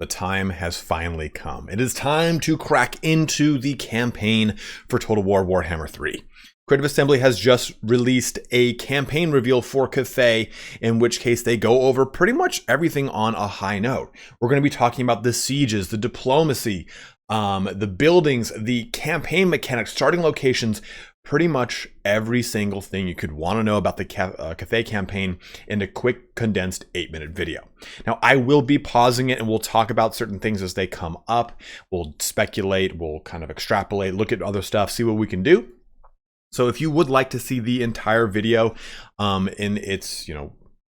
The time has finally come. It is time to crack into the campaign for Total War Warhammer 3. Creative Assembly has just released a campaign reveal for Cathay, in which case they go over pretty much everything on a high note. We're going to be talking about the sieges, the diplomacy, the buildings, the campaign mechanics, starting locations, pretty much every single thing you could want to know about the Cathay campaign in a quick, condensed 8-minute video. Now, I will be pausing it and we'll talk about certain things as they come up. We'll speculate, we'll kind of extrapolate, look at other stuff, see what we can do. So if you would like to see the entire video in its,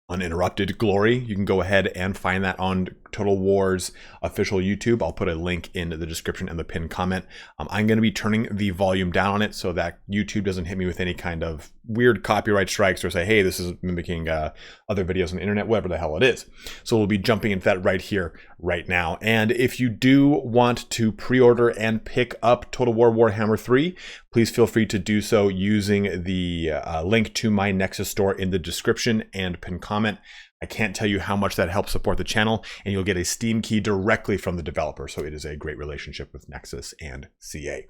uninterrupted glory, you can go ahead and find that on Total War's official YouTube. I'll put a link in the description and the pinned comment. I'm going to be turning the volume down on it so that YouTube doesn't hit me with any kind of weird copyright strikes or say, hey, this is mimicking other videos on the internet, whatever the hell it is. So we'll be jumping into that right here, right now. And if you do want to pre-order and pick up Total War Warhammer 3, please feel free to do so using the link to my Nexus Store in the description and pinned comment. I can't tell you how much that helps support the channel, and you'll get a Steam key directly from the developer. So it is a great relationship with Nexus and CA.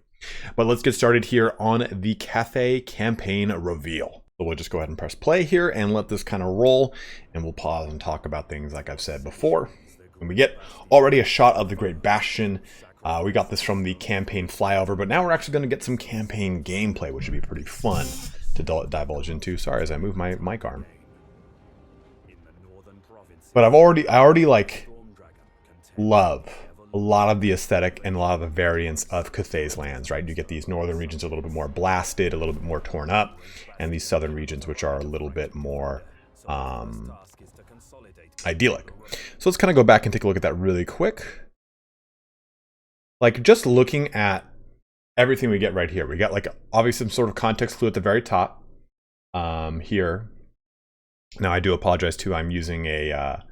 But let's get started here on the Cathay campaign reveal. So we'll just go ahead and press play here and let this kind of roll, and we'll pause and talk about things like I've said before. And we get already a shot of the Great Bastion. We got this from the campaign flyover, but now we're actually going to get some campaign gameplay, which would be pretty fun to divulge into. Sorry, as I move my mic arm. But I already like love a lot of the aesthetic and a lot of the variants of Cathay's lands, right? You get these northern regions a little bit more blasted, a little bit more torn up, and these southern regions which are a little bit more idyllic. So let's kind of go back and take a look at that really quick. Like, just looking at everything we get right here, we got like obviously some sort of context clue at the very top here. Now, I do apologize too. I'm using a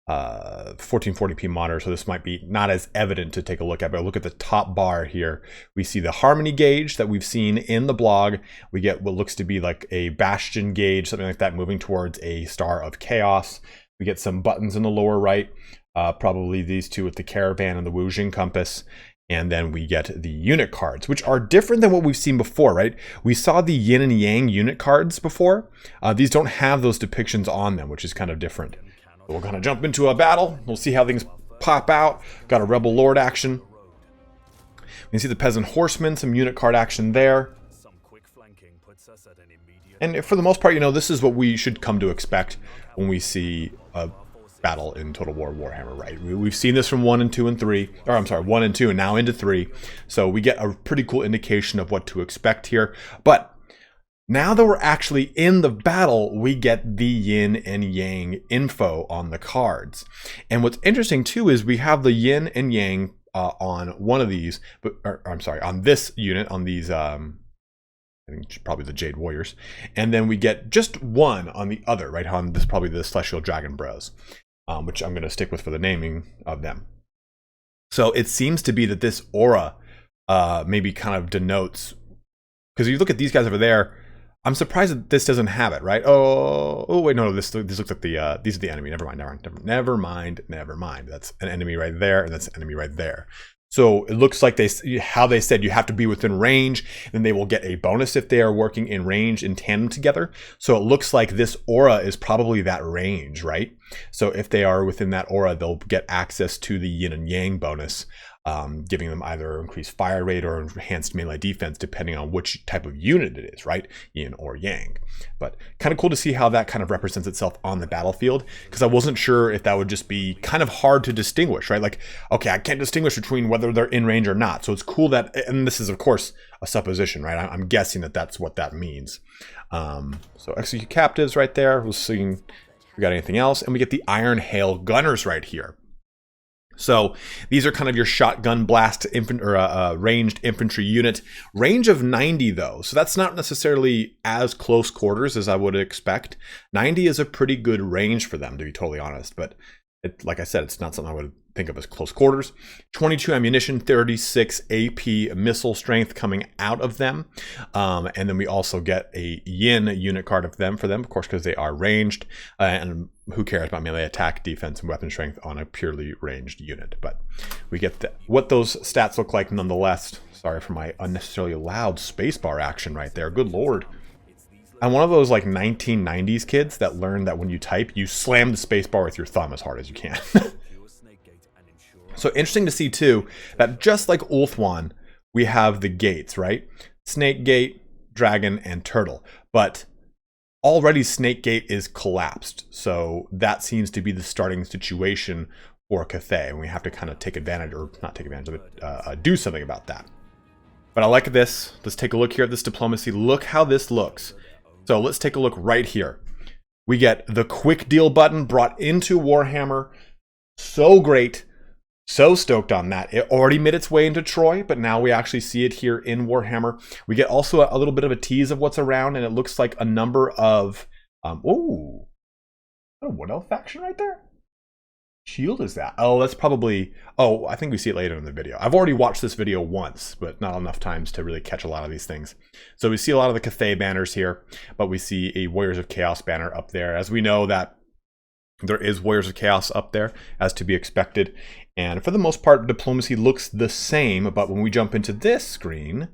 1440p monitor, so this might be not as evident to take a look at, but look at the top bar here. We see the harmony gauge that we've seen in the blog. We get what looks to be like a bastion gauge, something like that, moving towards a star of chaos. We get some buttons in the lower right, probably these two with the caravan and the Wuxing compass. And then we get the unit cards, which are different than what we've seen before, right? We saw the yin and yang unit cards before. These don't have those depictions on them, which is kind of different. So we're going to jump into a battle. We'll see how things pop out. Got a Rebel Lord action. We can see the Peasant Horseman, some unit card action there. And for the most part, this is what we should come to expect when we see a battle in Total War Warhammer, right? We've seen this from 1 and 2 and 3, or I'm sorry, 1 and 2 and now into 3. So we get a pretty cool indication of what to expect here. But now that we're actually in the battle, we get the yin and yang info on the cards. And what's interesting too is we have the yin and yang on one of these, on this unit, on these, I think probably the Jade Warriors. And then we get just one on the other, right? On this, probably the Celestial Dragon Bros. Which I'm going to stick with for the naming of them. So it seems to be that this aura maybe kind of denotes, because if you look at these guys over there, I'm surprised that this doesn't have it, right? Oh wait, no, this looks like the these are the enemy. Never mind. That's an enemy right there, and that's an enemy right there. So it looks like how they said you have to be within range, and they will get a bonus if they are working in range in tandem together. So it looks like this aura is probably that range, right? So if they are within that aura, they'll get access to the yin and yang bonus, giving them either increased fire rate or enhanced melee defense, depending on which type of unit it is, right? Yin or yang. But kind of cool to see how that kind of represents itself on the battlefield, because I wasn't sure if that would just be kind of hard to distinguish, right? Like, okay, I can't distinguish between whether they're in range or not. So it's cool that, and this is of course a supposition, right? I'm guessing that that's what that means. So execute captives right there. We'll see if we got anything else. And we get the Iron Hail Gunners right here. So these are kind of your shotgun blast ranged infantry unit. Range of 90 though, so that's not necessarily as close quarters as I would expect. 90 is a pretty good range for them, to be totally honest, but like I said, it's not something I would think of as close quarters. 22 ammunition, 36 AP missile strength coming out of them. And then we also get a yin unit card of them for them, of course, because they are ranged. And who cares about melee attack, defense, and weapon strength on a purely ranged unit. But we get what those stats look like nonetheless. Sorry for my unnecessarily loud spacebar action right there. Good lord. I'm one of those like 1990s kids that learned that when you type, you slam the spacebar with your thumb as hard as you can. So interesting to see too, that just like Ulthuan, we have the gates, right? Snake Gate, Dragon, and Turtle. But already Snake Gate is collapsed. So that seems to be the starting situation for Cathay. And we have to kind of take advantage, or not take advantage of it, do something about that. But I like this. Let's take a look here at this diplomacy. Look how this looks. So let's take a look right here. We get the quick deal button brought into Warhammer. So great. So stoked on that. It already made its way into Troy, but now we actually see it here in Warhammer. We get also a little bit of a tease of what's around, and it looks like a number of... oh, what else faction right there? Shield is that? Oh, that's probably... Oh, I think we see it later in the video. I've already watched this video once, but not enough times to really catch a lot of these things. So we see a lot of the Cathay banners here, but we see a Warriors of Chaos banner up there. As we know that there is Warriors of Chaos up there, as to be expected. And for the most part, diplomacy looks the same, but when we jump into this screen,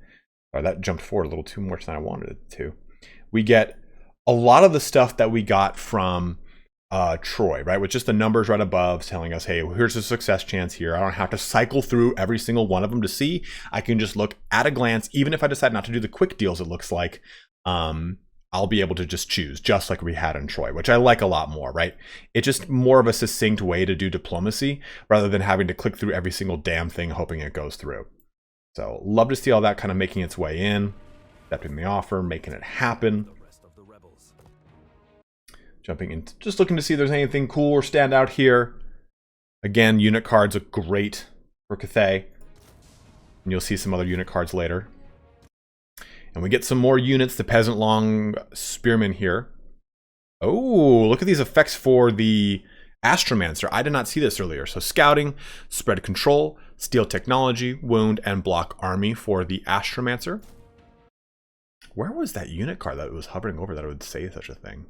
or that jumped forward a little too much than I wanted it to, we get a lot of the stuff that we got from Troy, right? With just the numbers right above telling us, hey, here's a success chance here. I don't have to cycle through every single one of them to see. I can just look at a glance, even if I decide not to do the quick deals, it looks like, I'll be able to just choose, just like we had in Troy, which I like a lot more, right? It's just more of a succinct way to do diplomacy rather than having to click through every single damn thing hoping it goes through. So love to see all that kind of making its way in, accepting the offer, making it happen. Jumping in, just looking to see if there's anything cool or stand out here. Again, unit cards look great for Cathay. And you'll see some other unit cards later. And we get some more units, the Peasant Long Spearmen here. Oh, look at these effects for the Astromancer. I did not see this earlier. So scouting, spread control, steal technology, wound, and block army for the Astromancer. Where was that unit card that was hovering over that would say such a thing?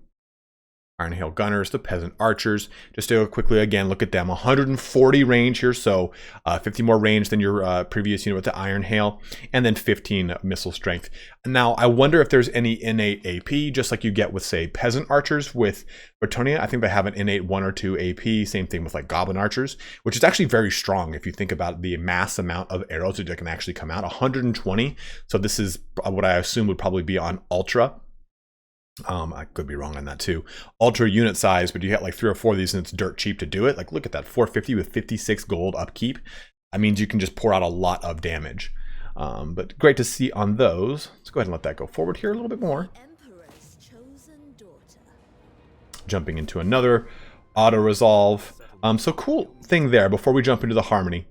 Iron Hail Gunners, the Peasant Archers. Just to quickly again look at them, 140 range here, so 50 more range than your previous unit with the Iron Hail, and then 15 missile strength. Now I wonder if there's any innate AP, just like you get with say Peasant Archers with Bretonnia. I think they have an innate 1 or 2 AP. Same thing with like Goblin Archers, which is actually very strong if you think about the mass amount of arrows that can actually come out. 120. So this is what I assume would probably be on Ultra. I could be wrong on that too. Ultra unit size, but you get like 3 or 4 of these and it's dirt cheap to do it. Like look at that, 450 with 56 gold upkeep. That means you can just pour out a lot of damage. But great to see on those. Let's go ahead and let that go forward here a little bit more. Jumping into another auto resolve. So cool thing there before we jump into the Harmony.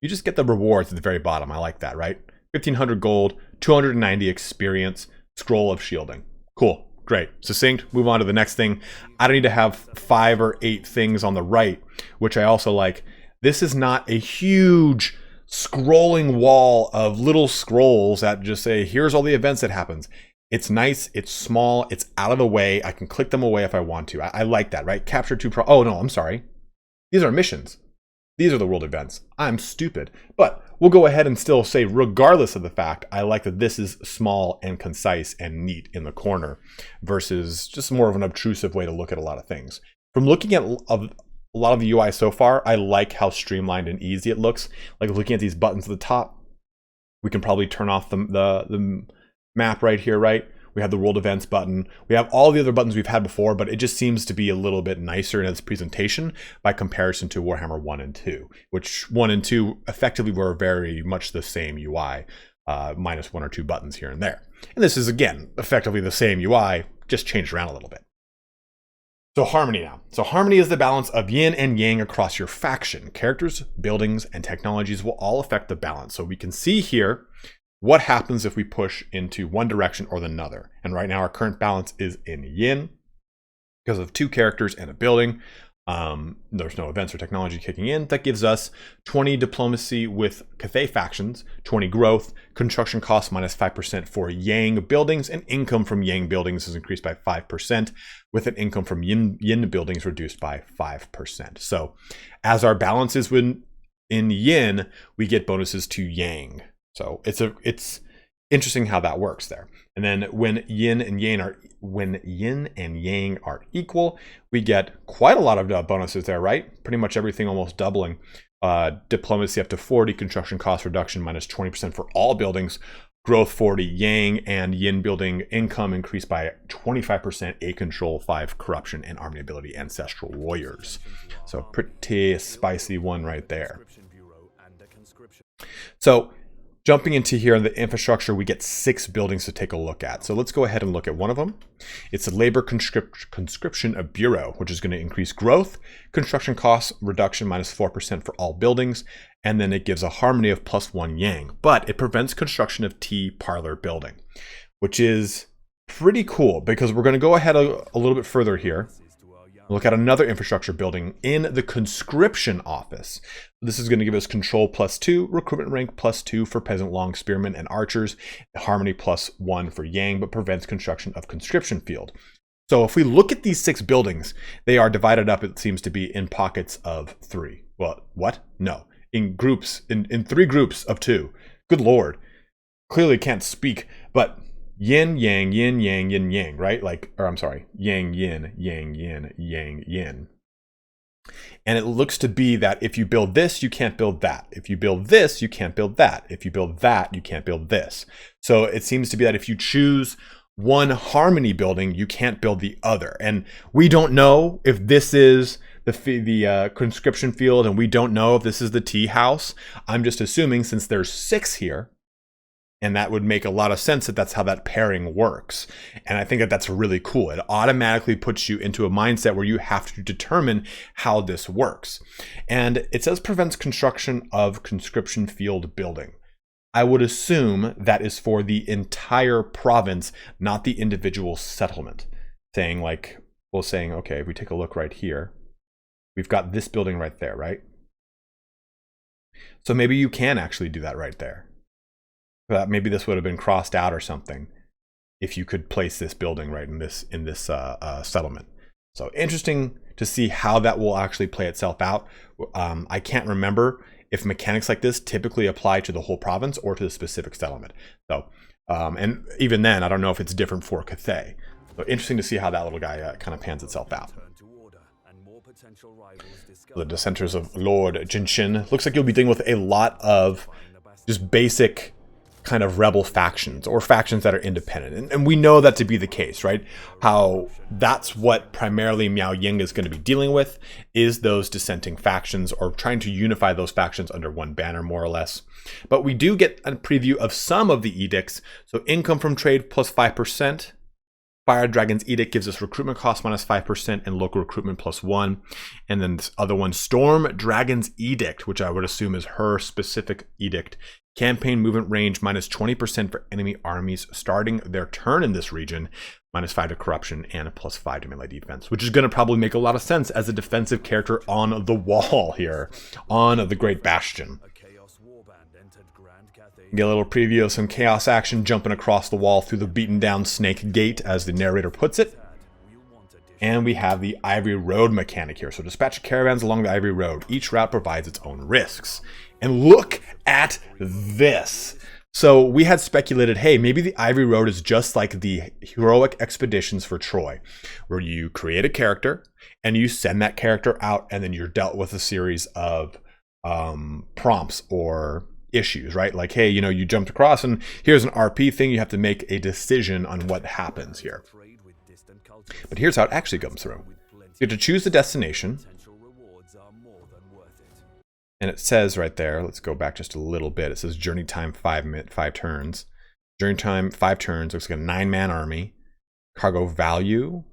You just get the rewards at the very bottom. I like that, right? 1500 gold, 290 experience, scroll of shielding. Cool, great, succinct. Move on to the next thing. I don't need to have 5 or 8 things on the right, which I also like. This is not a huge scrolling wall of little scrolls that just say, here's all the events that happens. It's nice, it's small, it's out of the way. I can click them away if I want to. I like that, right? Capture 2 Pro. Oh no, I'm sorry. These are missions. These are the world events. I'm stupid. But we'll go ahead and still say, regardless of the fact, I like that this is small and concise and neat in the corner versus just more of an obtrusive way to look at a lot of things. From looking at a lot of the UI so far, I like how streamlined and easy it looks. Like looking at these buttons at the top, we can probably turn off the map right here, right? We have the world events button. We have all the other buttons we've had before, but it just seems to be a little bit nicer in its presentation by comparison to Warhammer 1 and 2, which 1 and 2 effectively were very much the same UI, minus 1 or 2 buttons here and there. And this is, again, effectively the same UI, just changed around a little bit. So Harmony now. So Harmony is the balance of yin and yang across your faction. Characters, buildings, and technologies will all affect the balance. So we can see here what happens if we push into one direction or another. And right now our current balance is in yin because of 2 characters and a building. There's no events or technology kicking in. That gives us 20 diplomacy with Cathay factions, 20 growth, construction costs minus 5% for Yang buildings, and income from Yang buildings is increased by 5%, with an income from Yin buildings reduced by 5%. So as our balance is in Yin, we get bonuses to Yang. So it's interesting how that works there. And then when yin and yang are equal, we get quite a lot of bonuses there, right? Pretty much everything almost doubling. Diplomacy up to 40, construction cost reduction minus 20% for all buildings, growth 40, yang and yin building income increased by 25%, A control 5, corruption and army ability, ancestral warriors. So pretty spicy one right there. So jumping into here in the infrastructure, we get 6 buildings to take a look at. So let's go ahead and look at one of them. It's a labor conscription of bureau, which is going to increase growth, construction costs reduction minus 4% for all buildings, and then it gives a harmony of +1 yang, but it prevents construction of T parlor building, which is pretty cool because we're going to go ahead a little bit further here. Look at another infrastructure building in the conscription office. This is going to give us control +2, recruitment rank +2 for peasant, long spearmen, and archers, harmony +1 for yang, but prevents construction of conscription field. So if we look at these 6 buildings, they are divided up, it seems to be, in pockets of 3. Well, what? No. In groups, in 3 groups of 2. Good Lord. Clearly can't speak, but yin, yang, yin, yang, yin, yang, right? Like, or I'm sorry, yang, yin, yang, yin, yang, yin. And it looks to be that if you build this, you can't build that. If you build this, you can't build that. If you build that, you can't build this. So it seems to be that if you choose one harmony building, you can't build the other. And we don't know if this is the conscription field, and we don't know if this is the tea house. I'm just assuming, since there's 6 here, and that would make a lot of sense that that's how that pairing works. And I think that that's really cool. It automatically puts you into a mindset where you have to determine how this works. And it says prevents construction of conscription field building. I would assume that is for the entire province, not the individual settlement. Saying like, well, saying, okay, if we take a look right here, we've got this building right there, right? So maybe you can actually do that right there. Maybe this would have been crossed out or something if you could place this building right in this settlement. So interesting to see how that will actually play itself out. I can't remember if mechanics like this typically apply to the whole province or to the specific settlement. So, and even then, I don't know if it's different for Cathay. So interesting to see how that little guy kind of pans itself out. The dissenters of Lord Jinshin. Looks like you'll be dealing with a lot of just basic kind of rebel factions or factions that are independent. And we know that to be the case, right? How that's what primarily Miao Ying is going to be dealing with, is those dissenting factions, or trying to unify those factions under one banner, more or less. But we do get a preview of some of the edicts. So income from trade +5%. Fire Dragon's Edict gives us recruitment cost -5% and local recruitment +1. And then this other one, Storm Dragon's Edict, which I would assume is her specific edict. Campaign movement range -20% for enemy armies starting their turn in this region, -5 to corruption, and a +5 to melee defense, which is going to probably make a lot of sense as a defensive character on the wall here, on the Great Bastion. Get a little preview of some chaos action jumping across the wall through the beaten down snake gate, as the narrator puts it. And we have the Ivory Road mechanic here. So dispatch caravans along the Ivory Road. Each route provides its own risks. And look at this. So we had speculated, hey, maybe the Ivory Road is just like the heroic expeditions for Troy, where you create a character and you send that character out, and then you're dealt with a series of prompts or issues, right? Like, hey, you know, you jumped across and here's an RP thing. You have to make a decision on what happens here. But here's how it actually comes through. You have to choose the destination. And it says right there, let's go back just a little bit. It says journey time 5 turns. Journey time 5 turns. Looks like a 9-man army. Cargo value.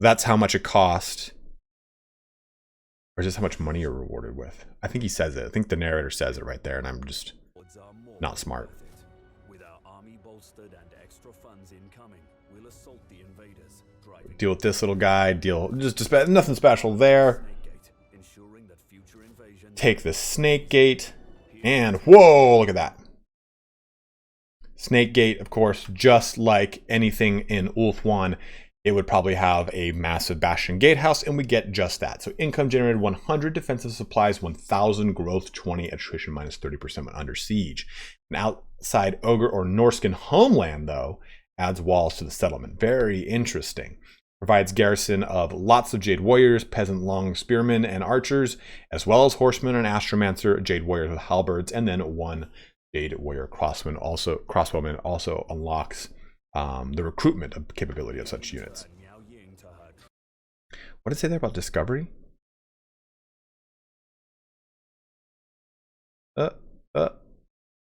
That's how much it cost. Or is this how much money you're rewarded with? I think he says it. I think the narrator says it right there, and I'm just not smart. With our army bolstered and extra funds incoming, Deal with this little guy. Just nothing special there. Take the Snake Gate. And whoa, look at that. Snake Gate, of course, just like anything in Ulth 1, it would probably have a massive Bastion Gatehouse, and we get just that. So income generated 100, defensive supplies 1,000, growth 20, attrition minus 30% when under siege. An outside Ogre or Norscan homeland, though, adds walls to the settlement. Very interesting. Provides garrison of lots of Jade Warriors, Peasant Long Spearmen, and Archers, as well as Horsemen and Astromancer, Jade Warriors with Halberds, and then one Jade Warrior Crossbowman also unlocks the recruitment capability of such units. What did it say there about discovery?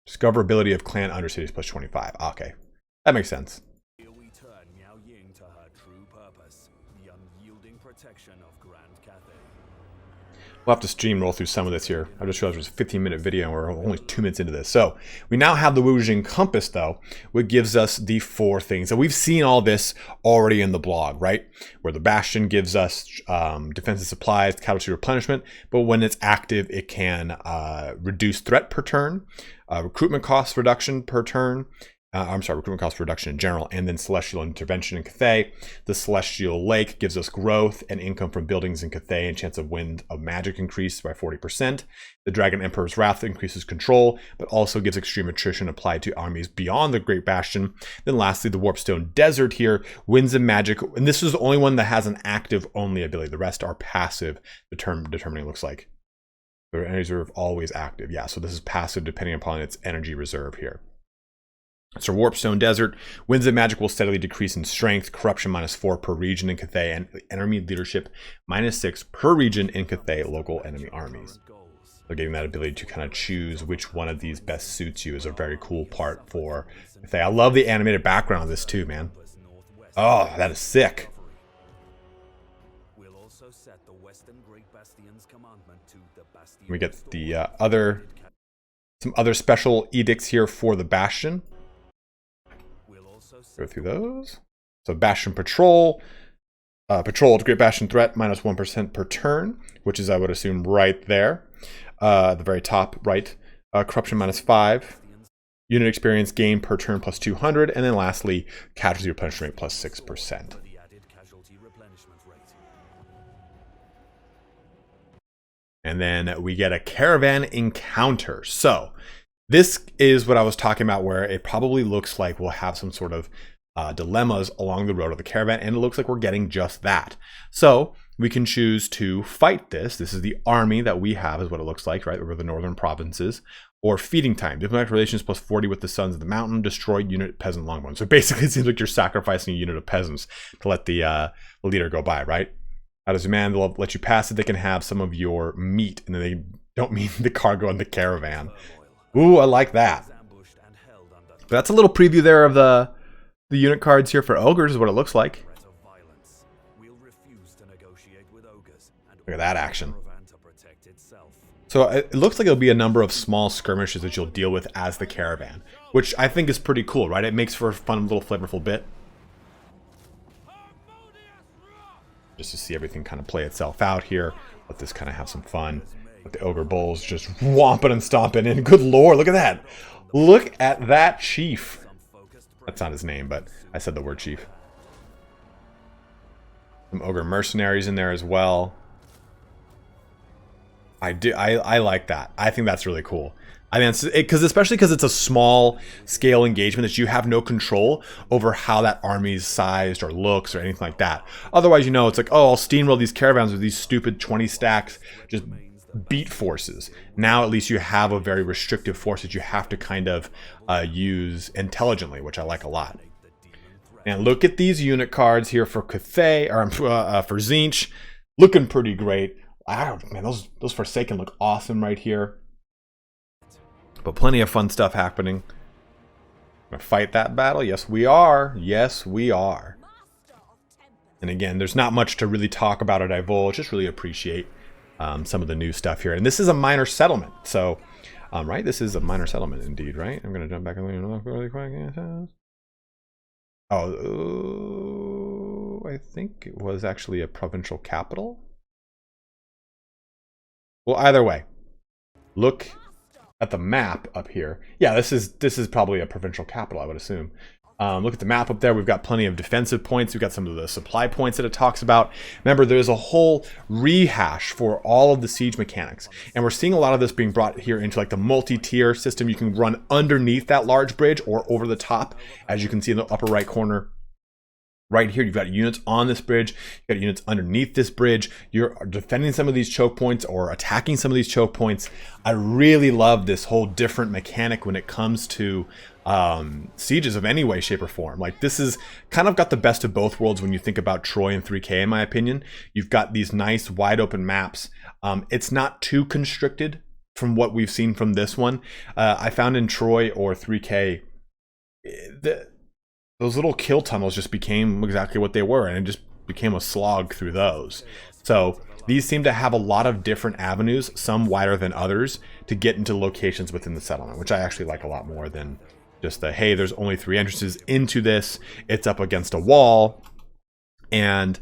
Discoverability of clan undercities plus 25. Okay, that makes sense. Here we turn Miao Ying to her true purpose, the unyielding protection of Grand Cathay. We'll have to stream roll through some of this here. I just realized it was a 15-minute video and we're only 2 minutes into this. So we now have the Wujing Compass, though, which gives us the 4 things. And we've seen all this already in the blog, right? Where the Bastion gives us defensive supplies, casualty replenishment, but when it's active, it can reduce threat per turn, recruitment cost reduction per turn, recruitment cost reduction in general, and then Celestial Intervention in Cathay. The Celestial Lake gives us growth and income from buildings in Cathay and chance of wind of magic increased by 40%. The Dragon Emperor's Wrath increases control, but also gives extreme attrition applied to armies beyond the Great Bastion. Then lastly, the Warpstone Desert here, winds of magic, and this is the only one that has an active only ability. The rest are passive, determining it looks like. The energy reserve always active. Yeah, so this is passive depending upon its energy reserve here. So Warpstone Desert, winds of magic will steadily decrease in strength, corruption minus 4 per region in Cathay, and enemy leadership minus 6 per region in Cathay local enemy armies. So getting that ability to kind of choose which one of these best suits you is a very cool part for Cathay. I love the animated background of this too, man. Oh, that is sick. We get the some other special edicts here for the Bastion. Go through those. So Bastion Patrol. Patrol to Great Bastion threat minus 1% per turn, which is, I would assume, right there. The very top right. Corruption minus 5. Unit experience gain per turn plus 200. And then lastly, casualty replenishment rate plus 6%. And then we get a caravan encounter. So this is what I was talking about, where it probably looks like we'll have some sort of dilemmas along the road of the caravan, and it looks like we're getting just that. So we can choose to fight this. This is the army that we have, is what it looks like, right, over the northern provinces. Or feeding time, diplomatic relations plus 40 with the Sons of the Mountain, destroy unit peasant longbone. So basically it seems like you're sacrificing a unit of peasants to let the leader go by, right? Out of demand, they'll let you pass it. They can have some of your meat, and then they don't mean the cargo and the caravan. Ooh, I like that. But that's a little preview there of the unit cards here for ogres, is what it looks like. Look at that action. So it looks like it'll be a number of small skirmishes that you'll deal with as the caravan, which I think is pretty cool, right? It makes for a fun little flavorful bit. Just to see everything kind of play itself out here. Let this kind of have some fun. With the ogre bulls just whomping and stomping in. Good lord, look at that. Look at that chief. That's not his name, but I said the word chief. Some ogre mercenaries in there as well. I like that. I think that's really cool. I mean, especially because it's a small scale engagement that you have no control over how that army's sized or looks or anything like that. Otherwise, you know, it's like, oh, I'll steamroll these caravans with these stupid 20 stacks, just beat forces. Now at least you have a very restrictive force that you have to kind of use intelligently, which I like a lot. And look at these unit cards here for Cathay, or for Tzinch. Looking pretty great. Man, those Forsaken look awesome right here. But plenty of fun stuff happening. Gonna fight that battle? Yes, we are. Yes, we are. And again, there's not much to really talk about or divulge. Just really appreciate some of the new stuff here. And this is a minor settlement. So, right? This is a minor settlement indeed, right? I'm gonna jump back and look really quick. Oh, I think it was actually a provincial capital. Well, either way, look at the map up here. Yeah, this is probably a provincial capital, I would assume. Look at the map up there. We've got plenty of defensive points. We've got some of the supply points that it talks about. Remember, there's a whole rehash for all of the siege mechanics. And we're seeing a lot of this being brought here into like the multi-tier system. You can run underneath that large bridge or over the top, as you can see in the upper right corner. Right here, you've got units on this bridge, you've got units underneath this bridge. You're defending some of these choke points or attacking some of these choke points. I really love this whole different mechanic when it comes to sieges of any way, shape, or form. Like, this is kind of got the best of both worlds when you think about Troy and 3K, in my opinion. You've got these nice wide open maps. It's not too constricted from what we've seen from this one. I found in Troy or 3K, those little kill tunnels just became exactly what they were, and it just became a slog through those. So these seem to have a lot of different avenues, some wider than others, to get into locations within the settlement, which I actually like a lot more than just the, hey, there's only 3 entrances into this, it's up against a wall, and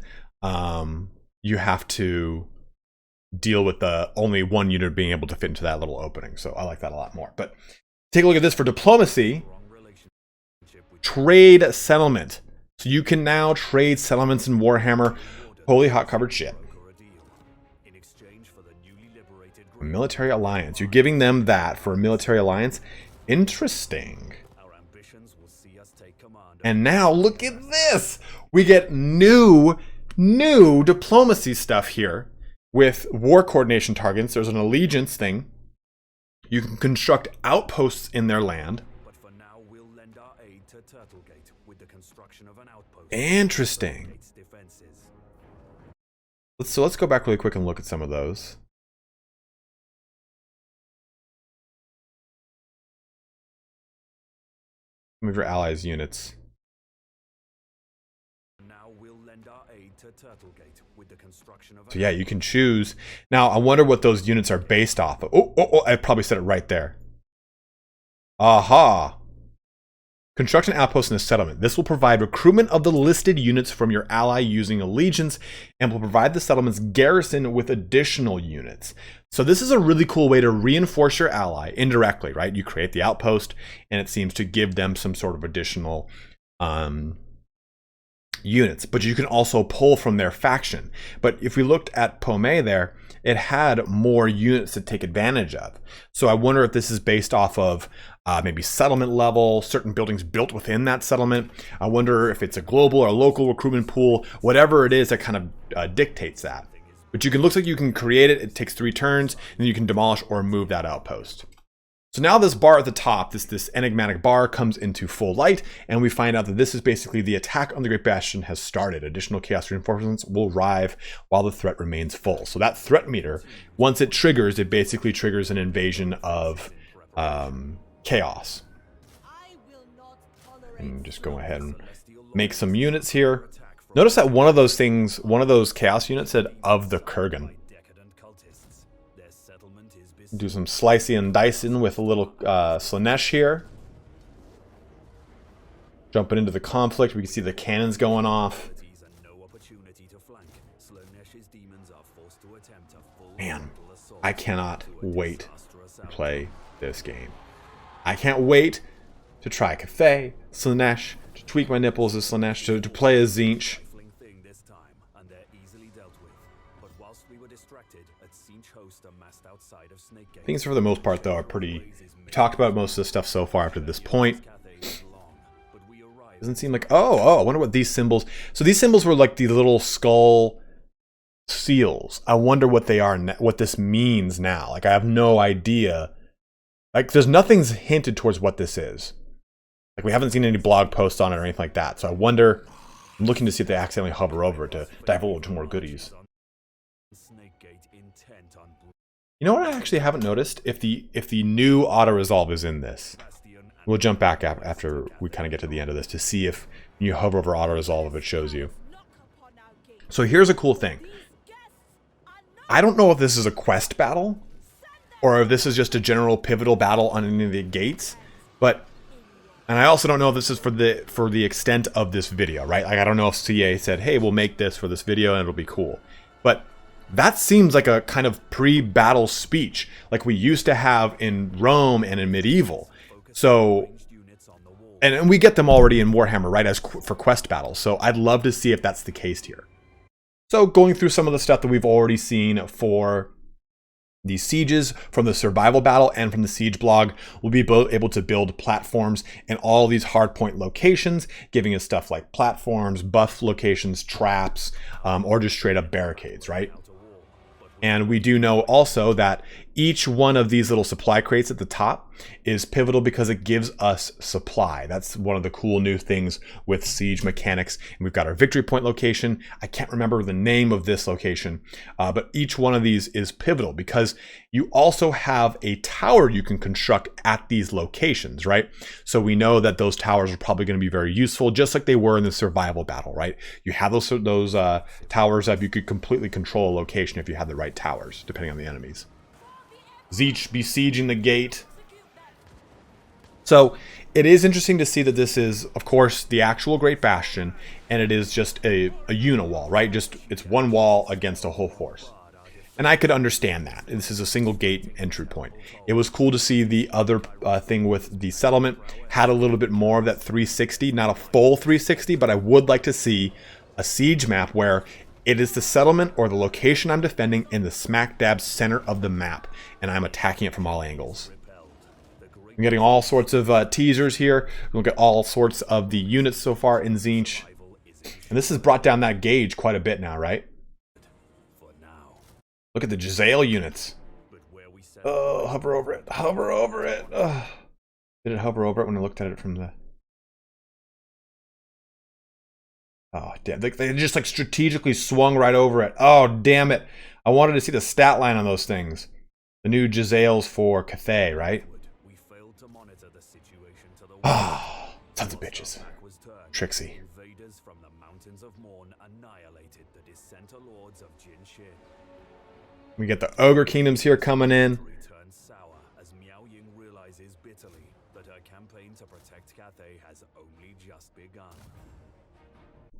you have to deal with the only one unit being able to fit into that little opening. So I like that a lot more. But take a look at this for diplomacy. Trade settlement. So you can now trade settlements in Warhammer. Holy hot covered shit. A military alliance. You're giving them that for a military alliance. Interesting. And now look at this. We get new diplomacy stuff here with war coordination targets. There's an allegiance thing. You can construct outposts in their land. Interesting. Let's go back really quick and look at some of those. Some of your allies' units. So yeah, you can choose. Now, I wonder what those units are based off of. Oh, I probably said it right there. Aha. Construction outposts in a settlement. This will provide recruitment of the listed units from your ally using allegiance and will provide the settlement's garrison with additional units. So this is a really cool way to reinforce your ally indirectly, right? You create the outpost and it seems to give them some sort of additional units, but you can also pull from their faction. But if we looked at Pomey there, it had more units to take advantage of. So I wonder if this is based off of maybe settlement level, certain buildings built within that settlement. I wonder if it's a global or local recruitment pool, whatever it is that kind of dictates that. But you can, looks like you can create it. It takes 3 turns, and then you can demolish or move that outpost. So now this bar at the top, this enigmatic bar, comes into full light, and we find out that this is basically the attack on the Great Bastion has started. Additional chaos reinforcements will arrive while the threat remains full. So that threat meter, once it triggers, it basically triggers an invasion of chaos. And just go ahead and make some units here. Notice that one of those things, one of those chaos units said of the Kurgan. Do some slicing and dicing with a little Slaanesh here. Jumping into the conflict, we can see the cannons going off. Man, I cannot wait to play this game. I can't wait to try Cathay, Slaanesh, to tweak my nipples as Slaanesh, to play as Tzeentch. Things for the most part, though, are pretty... We talked about most of the stuff so far up to this point. Doesn't seem like... Oh, I wonder what these symbols... So these symbols were like the little skull seals. I wonder what they are, what this means now. Like, I have no idea. Like, there's nothing's hinted towards what this is. Like, we haven't seen any blog posts on it or anything like that. So I wonder... I'm looking to see if they accidentally hover over it to divulge more goodies. You know what I actually haven't noticed? If the new auto-resolve is in this. We'll jump back after we kind of get to the end of this to see if you hover over auto-resolve, if it shows you. So here's a cool thing. I don't know if this is a quest battle, or if this is just a general pivotal battle on any of the gates, but And I also don't know if this is for the extent of this video, right? Like, I don't know if CA said, hey, we'll make this for this video and it'll be cool. But that seems like a kind of pre-battle speech, like we used to have in Rome and in Medieval. So, and we get them already in Warhammer, right, as for quest battles. So I'd love to see if that's the case here. So going through some of the stuff that we've already seen for these sieges from the survival battle and from the siege blog, we'll be able to build platforms in all these hardpoint locations, giving us stuff like platforms, buff locations, traps, or just straight up barricades, right? And we do know also that each one of these little supply crates at the top is pivotal because it gives us supply. That's one of the cool new things with siege mechanics. And we've got our victory point location. I can't remember the name of this location, but each one of these is pivotal because you also have a tower you can construct at these locations, right? So we know that those towers are probably going to be very useful, just like they were in the survival battle, right? You have those towers up. You could completely control a location if you had the right towers, depending on the enemies. Zeech besieging the gate. So it is interesting to see that this is, of course, the actual Great Bastion, and it is just a uni-wall, right? Just it's one wall against a whole force. And I could understand that. This is a single gate entry point. It was cool to see the other thing with the settlement had a little bit more of that 360, not a full 360, but I would like to see a siege map where it is the settlement or the location I'm defending in the smack dab center of the map, and I'm attacking it from all angles. I'm getting all sorts of teasers here. We'll get all sorts of the units so far in Zeech. And this has brought down that gauge quite a bit now, right? Look at the Giselle units. Oh, hover over it. Hover over it. Oh. Did it hover over it when I looked at it from the... Oh, damn. They just like strategically swung right over it. Oh, damn it. I wanted to see the stat line on those things. The new Giselles for Cathay, right? Ah, oh, tons of bitches. Trixie. We get the Ogre Kingdoms here coming in.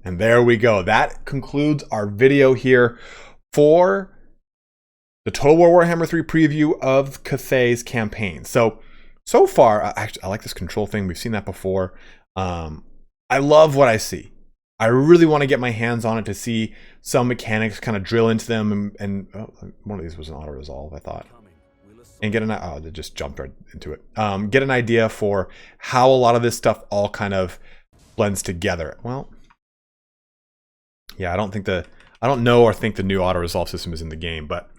And there we go. That concludes our video here for the Total War Warhammer 3 preview of Cathay's campaign. So far, actually, I like this control thing. We've seen that before. I love what I see. I really want to get my hands on it to see some mechanics, kind of drill into them, and oh, one of these was an auto resolve, I thought, and get an they just jumped right into it. Get an idea for how a lot of this stuff all kind of blends together. Well, yeah, I don't know or think the new auto resolve system is in the game, but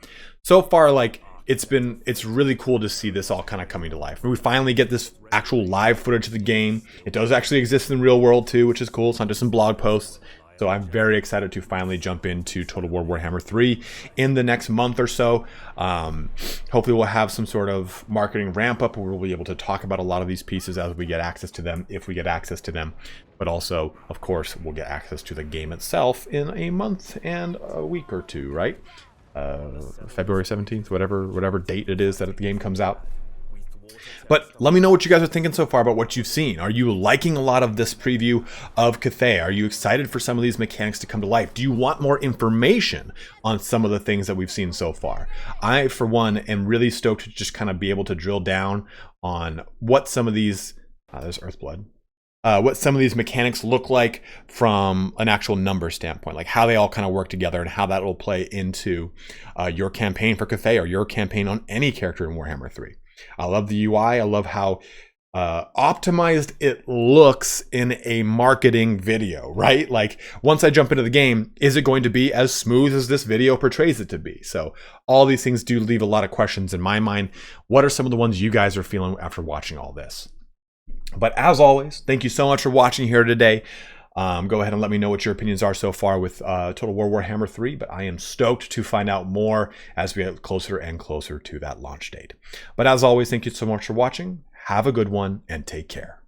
so far, like, it's really cool to see this all kind of coming to life. We finally get this actual live footage of the game. It does actually exist in the real world too, which is cool. It's not just in blog posts. So I'm very excited to finally jump into Total War Warhammer 3 in the next month or so. Hopefully we'll have some sort of marketing ramp up where we'll be able to talk about a lot of these pieces as we get access to them, if we get access to them. But also, of course, we'll get access to the game itself in a month and a week or two, right? February 17th, whatever date it is that the game comes out. But let me know what you guys are thinking so far about what you've seen. Are you liking a lot of this preview of Cathay? Are you excited for some of these mechanics to come to life? Do you want more information on some of the things that we've seen so far? I, for one, am really stoked to just kind of be able to drill down on what some of these... there's Earthblood. What some of these mechanics look like from an actual number standpoint, like how they all kind of work together and how that will play into your campaign for Cathay or your campaign on any character in Warhammer 3. I love the UI. I love how optimized it looks in a marketing video, right? Like, once I jump into the game, is it going to be as smooth as this video portrays it to be? So all these things do leave a lot of questions in my mind. What are some of the ones you guys are feeling after watching all this? But as always, thank you so much for watching here today. Go ahead and let me know what your opinions are so far with Total War Warhammer 3, but I am stoked to find out more as we get closer and closer to that launch date. But as always, thank you so much for watching. Have a good one and take care.